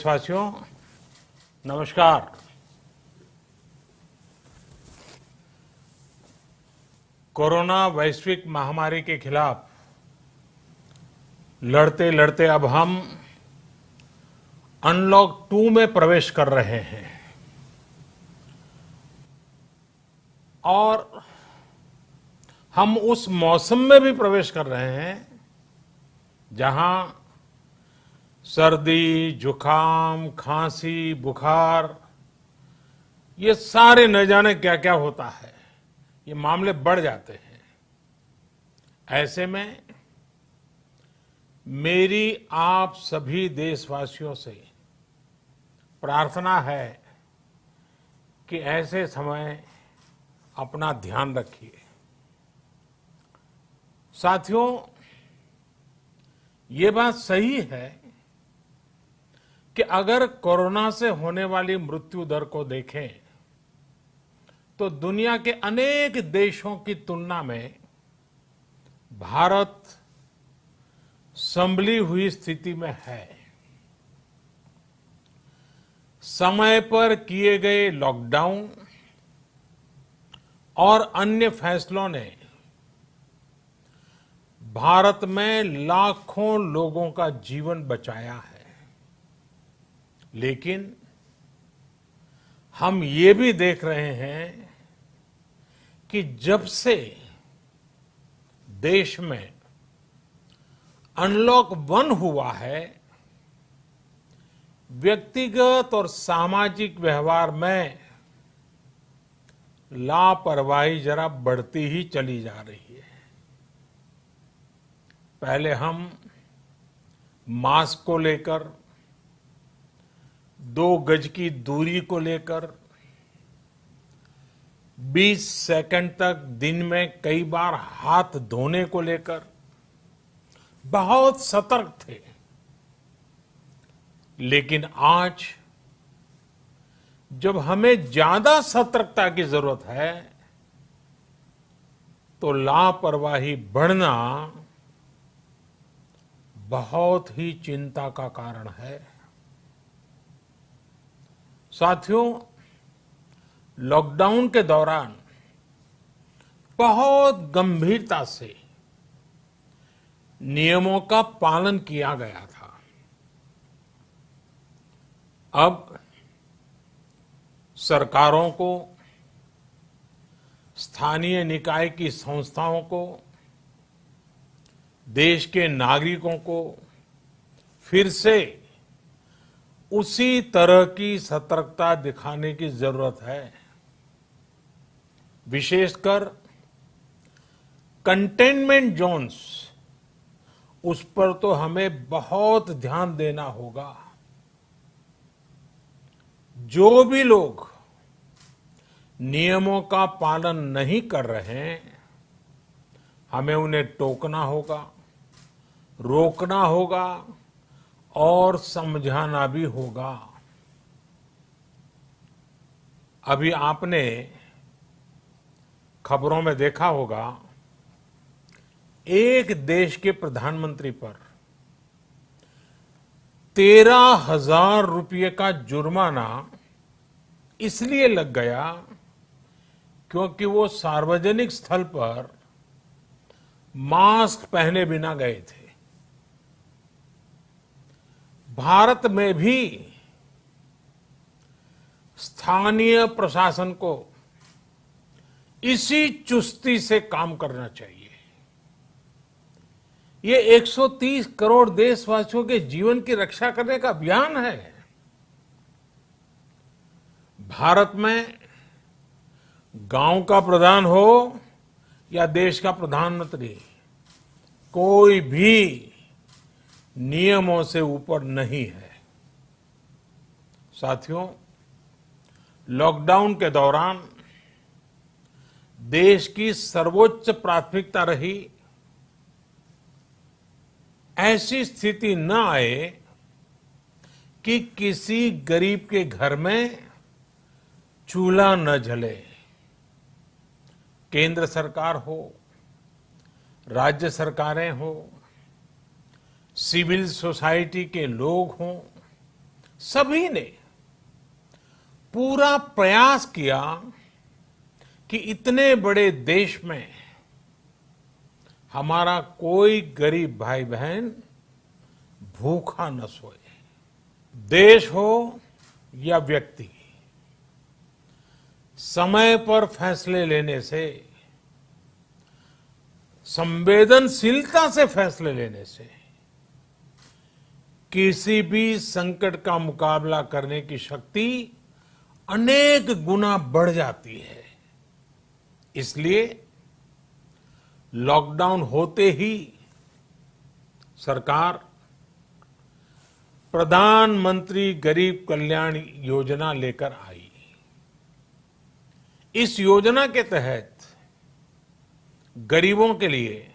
देशवासियों, नमस्कार। कोरोना वैश्विक महामारी के खिलाफ लड़ते लड़ते अब हम अनलॉक 2 में प्रवेश कर रहे हैं और हम उस मौसम में भी प्रवेश कर रहे हैं जहां सर्दी, जुकाम, खांसी, बुखार ये सारे न जाने क्या क्या होता है, ये मामले बढ़ जाते हैं। ऐसे में मेरी आप सभी देशवासियों से प्रार्थना है कि ऐसे समय अपना ध्यान रखिए। साथियों, ये बात सही है कि अगर कोरोना से होने वाली मृत्यु दर को देखें तो दुनिया के अनेक देशों की तुलना में भारत संभली हुई स्थिति में है। समय पर किए गए लॉकडाउन और अन्य फैसलों ने भारत में लाखों लोगों का जीवन बचाया है, लेकिन हम ये भी देख रहे हैं कि जब से देश में अनलॉक 1 हुआ है, व्यक्तिगत और सामाजिक व्यवहार में लापरवाही जरा बढ़ती ही चली जा रही है। पहले हम मास्क को लेकर, 2 गज की दूरी को लेकर 20 सेकंड तक दिन में कई बार हाथ धोने को लेकर बहुत सतर्क थे, लेकिन आज जब हमें ज्यादा सतर्कता की जरूरत है तो लापरवाही बढ़ना बहुत ही चिंता का कारण है। साथियों, लॉकडाउन के दौरान बहुत गंभीरता से नियमों का पालन किया गया था। अब सरकारों को, स्थानीय निकाय की संस्थाओं को, देश के नागरिकों को फिर से उसी तरह की सतर्कता दिखाने की जरूरत है। विशेषकर कंटेनमेंट जोन्स, उस पर तो हमें बहुत ध्यान देना होगा। जो भी लोग नियमों का पालन नहीं कर रहे हैं, हमें उन्हें टोकना होगा, रोकना होगा और समझाना भी होगा। अभी आपने खबरों में देखा होगा, एक देश के प्रधानमंत्री पर 13,000 रुपये का जुर्माना इसलिए लग गया क्योंकि वो सार्वजनिक स्थल पर मास्क पहने बिना गए थे। भारत में भी स्थानीय प्रशासन को इसी चुस्ती से काम करना चाहिए। ये 130 करोड़ देशवासियों के जीवन की रक्षा करने का अभियान है। भारत में गांव का प्रधान हो या देश का प्रधानमंत्री, कोई भी नियमों से ऊपर नहीं है। साथियों, लॉकडाउन के दौरान देश की सर्वोच्च प्राथमिकता रही ऐसी स्थिति न आए कि किसी गरीब के घर में चूल्हा न जले। केंद्र सरकार हो, राज्य सरकारें हो, सिविल सोसाइटी के लोग हों, सभी ने पूरा प्रयास किया कि इतने बड़े देश में हमारा कोई गरीब भाई बहन भूखा न सोए। देश हो या व्यक्ति, समय पर फैसले लेने से, संवेदनशीलता से फैसले लेने से किसी भी संकट का मुकाबला करने की शक्ति अनेक गुना बढ़ जाती है। इसलिए लॉकडाउन होते ही सरकार प्रधानमंत्री गरीब कल्याण योजना लेकर आई। इस योजना के तहत गरीबों के लिए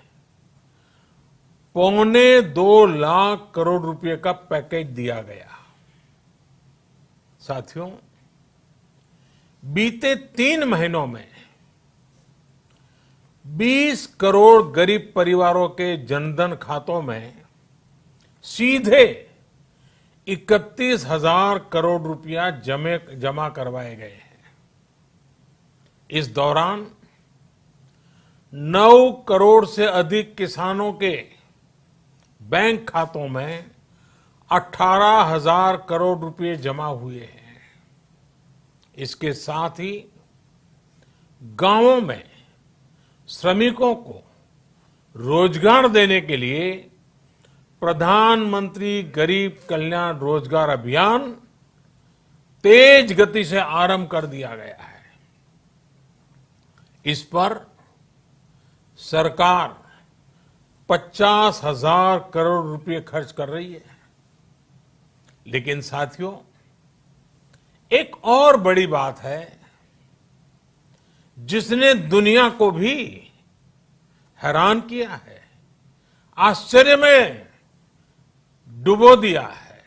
2.25 लाख करोड़ रुपए का पैकेज दिया गया। साथियों, बीते 3 महीनों में 20 करोड़ गरीब परिवारों के जनधन खातों में सीधे 31,000 करोड़ रुपया जमा करवाए गए हैं। इस दौरान 9 करोड़ से अधिक किसानों के बैंक खातों में 18,000 करोड़ रुपए जमा हुए हैं। इसके साथ ही गांवों में श्रमिकों को रोजगार देने के लिए प्रधानमंत्री गरीब कल्याण रोजगार अभियान तेज गति से आरंभ कर दिया गया है। इस पर सरकार 50,000 करोड़ रुपए खर्च कर रही है। लेकिन साथियों, एक और बड़ी बात है जिसने दुनिया को भी हैरान किया है, आश्चर्य में डुबो दिया है।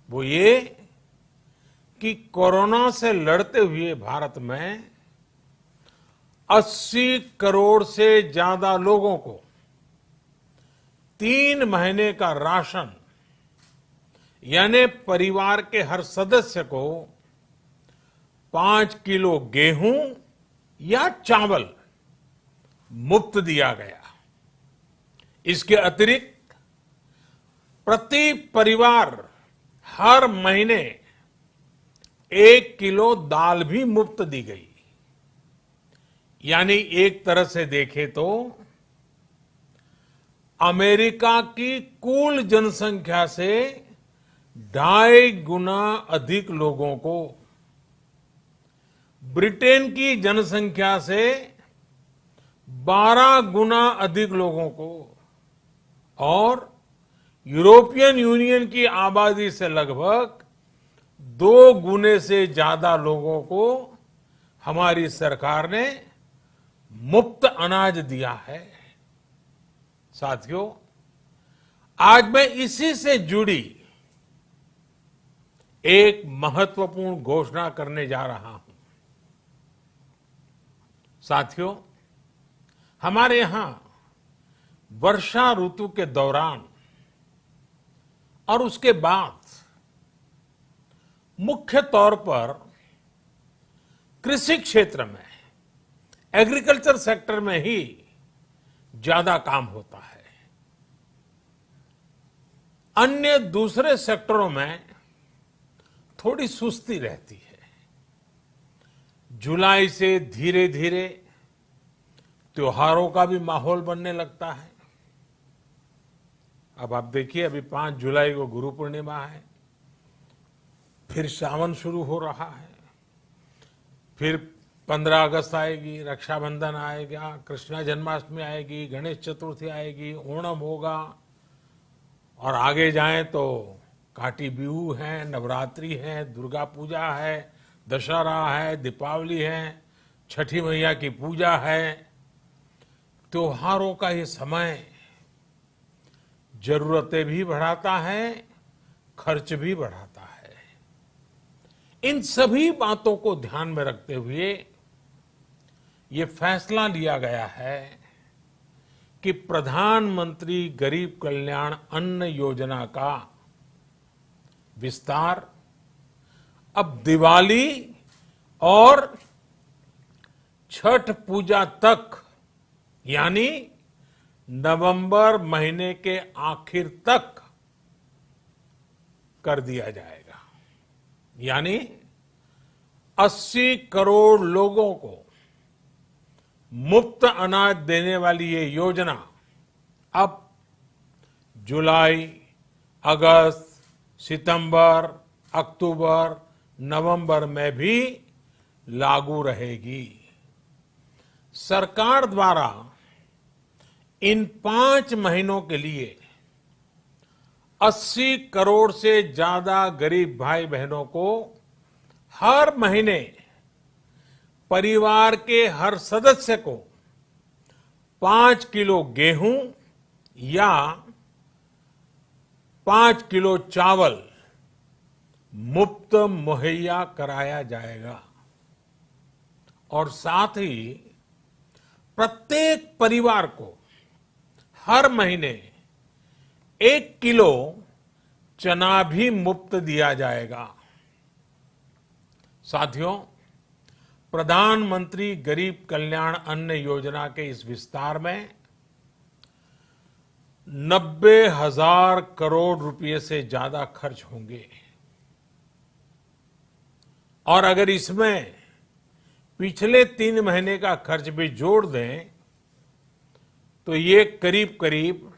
वो ये कि कोरोना से लड़ते हुए भारत में 80 करोड़ से ज्यादा लोगों को 3 महीने का राशन, यानी परिवार के हर सदस्य को 5 किलो गेहूं या चावल मुफ्त दिया गया। इसके अतिरिक्त प्रति परिवार हर महीने 1 किलो दाल भी मुफ्त दी गई। यानी एक तरह से देखें तो अमेरिका की कुल जनसंख्या से 2.5 गुना अधिक लोगों को, ब्रिटेन की जनसंख्या से 12 गुना अधिक लोगों को और यूरोपियन यूनियन की आबादी से लगभग 2 गुने से ज्यादा लोगों को हमारी सरकार ने मुफ्त अनाज दिया है। साथियों, आज मैं इसी से जुड़ी एक महत्वपूर्ण घोषणा करने जा रहा हूं। साथियों, हमारे यहां वर्षा ऋतु के दौरान और उसके बाद मुख्य तौर पर कृषि क्षेत्र में, एग्रीकल्चर सेक्टर में ही ज्यादा काम होता है। अन्य दूसरे सेक्टरों में थोड़ी सुस्ती रहती है। जुलाई से धीरे धीरे त्योहारों का भी माहौल बनने लगता है। अब आप देखिए, अभी 5 जुलाई को गुरु पूर्णिमा है, फिर सावन शुरू हो रहा है, फिर 15 अगस्त आएगी, रक्षाबंधन आएगा, कृष्णा जन्माष्टमी आएगी, गणेश चतुर्थी आएगी, ओणम होगा और आगे जाएं तो काटी बिहू है, नवरात्रि है, दुर्गा पूजा है, दशहरा है, दीपावली है, छठी मैया की पूजा है। त्योहारों का ये समय जरूरतें भी बढ़ाता है, खर्च भी बढ़ाता है। इन सभी बातों को ध्यान में रखते हुए ये फैसला लिया गया है कि प्रधानमंत्री गरीब कल्याण अन्न योजना का विस्तार अब दिवाली और छठ पूजा तक, यानी नवंबर महीने के आखिर तक कर दिया जाएगा। यानी 80 करोड़ लोगों को मुफ्त अनाज देने वाली ये योजना अब जुलाई, अगस्त, सितंबर, अक्टूबर, नवंबर में भी लागू रहेगी। सरकार द्वारा इन 5 महीनों के लिए 80 करोड़ से ज्यादा गरीब भाई बहनों को हर महीने परिवार के हर सदस्य को 5 किलो गेहूं या 5 किलो चावल मुफ्त मुहैया कराया जाएगा। और साथ ही प्रत्येक परिवार को हर महीने 1 किलो चना भी मुफ्त दिया जाएगा। साथियों, प्रधानमंत्री गरीब कल्याण अन्न योजना के इस विस्तार में 90,000 करोड़ रुपए से ज्यादा खर्च होंगे। और अगर इसमें पिछले 3 महीने का खर्च भी जोड़ दें तो ये करीब करीब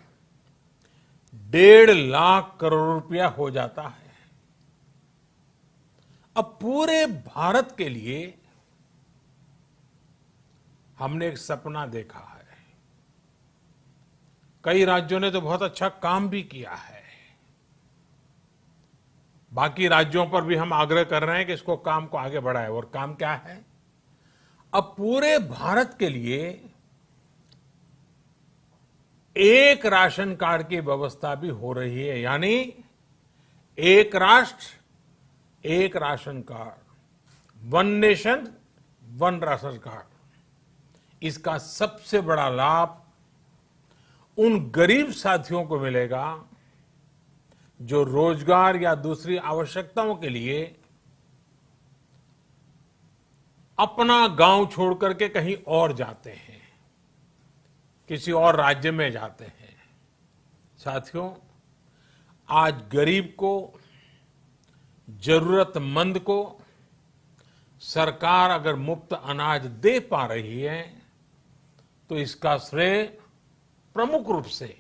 1.5 लाख करोड़ रुपया हो जाता है। अब पूरे भारत के लिए हमने एक सपना देखा है। कई राज्यों ने तो बहुत अच्छा काम भी किया है। बाकी राज्यों पर भी हम आग्रह कर रहे हैं कि इसको काम को आगे बढ़ाएं। और काम क्या है? अब पूरे भारत के लिए एक राशन कार्ड की व्यवस्था भी हो रही है। यानी एक राष्ट्र एक ration card, 1 nation 1 ration card. इसका सबसे बड़ा लाभ उन गरीब साथियों को मिलेगा जो रोजगार या दूसरी आवश्यकताओं के लिए अपना गांव छोड़ करके कहीं और जाते हैं, किसी और राज्य में जाते हैं। साथियों, आज गरीब को, जरूरतमंद को सरकार अगर मुफ्त अनाज दे पा रही है तो इसका श्रेय प्रमुख रूप से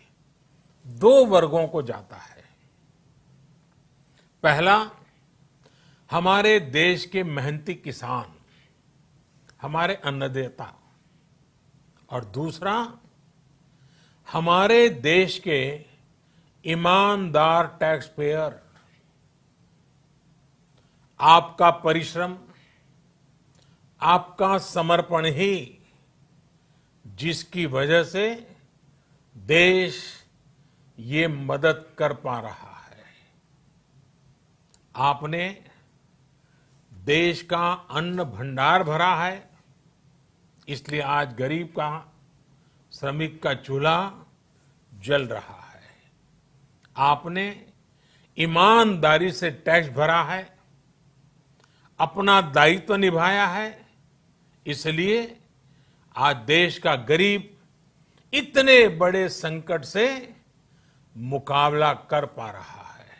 2 वर्गों को जाता है। पहला, हमारे देश के मेहनती किसान, हमारे अन्नदाता। और दूसरा, हमारे देश के ईमानदार टैक्स पेयर। आपका परिश्रम, आपका समर्पण ही जिसकी वजह से देश ये मदद कर पा रहा है। आपने देश का अन्न भंडार भरा है, इसलिए आज गरीब का, श्रमिक का चूल्हा जल रहा है। आपने ईमानदारी से टैक्स भरा है, अपना दायित्व निभाया है, इसलिए आज देश का गरीब इतने बड़े संकट से मुकाबला कर पा रहा है।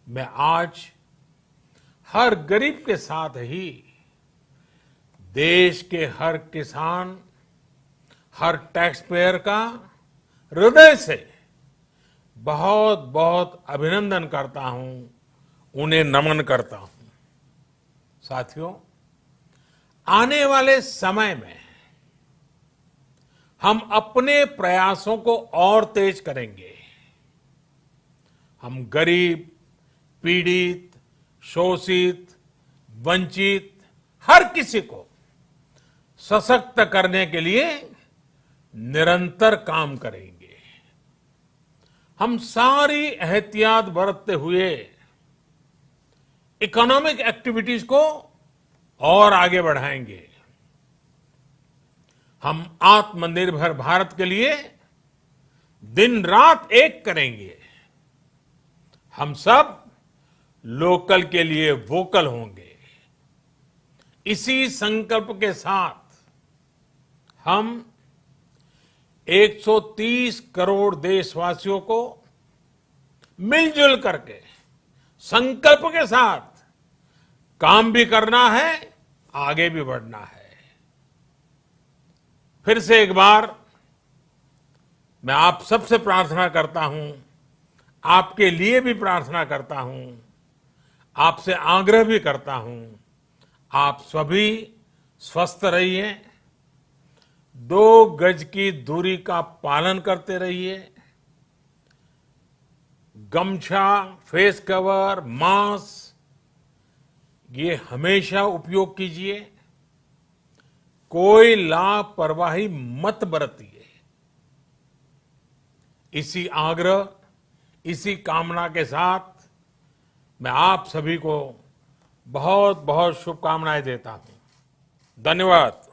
मैं आज हर गरीब के साथ ही देश के हर किसान, हर टैक्स पेयर का हृदय से बहुत बहुत अभिनंदन करता हूं, उन्हें नमन करता हूं। साथियों, आने वाले समय में हम अपने प्रयासों को और तेज करेंगे। हम गरीब, पीड़ित, शोषित, वंचित हर किसी को सशक्त करने के लिए निरंतर काम करेंगे। हम सारी एहतियात बरतते हुए इकोनॉमिक एक्टिविटीज को और आगे बढ़ाएंगे। हम आत्मनिर्भर भारत के लिए दिन रात एक करेंगे। हम सब लोकल के लिए वोकल होंगे। इसी संकल्प के साथ हम 130 करोड़ देशवासियों को मिलजुल करके संकल्प के साथ काम भी करना है, आगे भी बढ़ना है। फिर से एक बार मैं आप सबसे प्रार्थना करता हूं, आपके लिए भी प्रार्थना करता हूं, आपसे आग्रह भी करता हूं, आप सभी स्वस्थ रहिए, 2 गज की दूरी का पालन करते रहिए, गमछा, फेस कवर, मास्क ये हमेशा उपयोग कीजिए, कोई लापरवाही मत बरतिए। इसी आग्रह, इसी कामना के साथ मैं आप सभी को बहुत बहुत शुभकामनाएं देता हूं। धन्यवाद।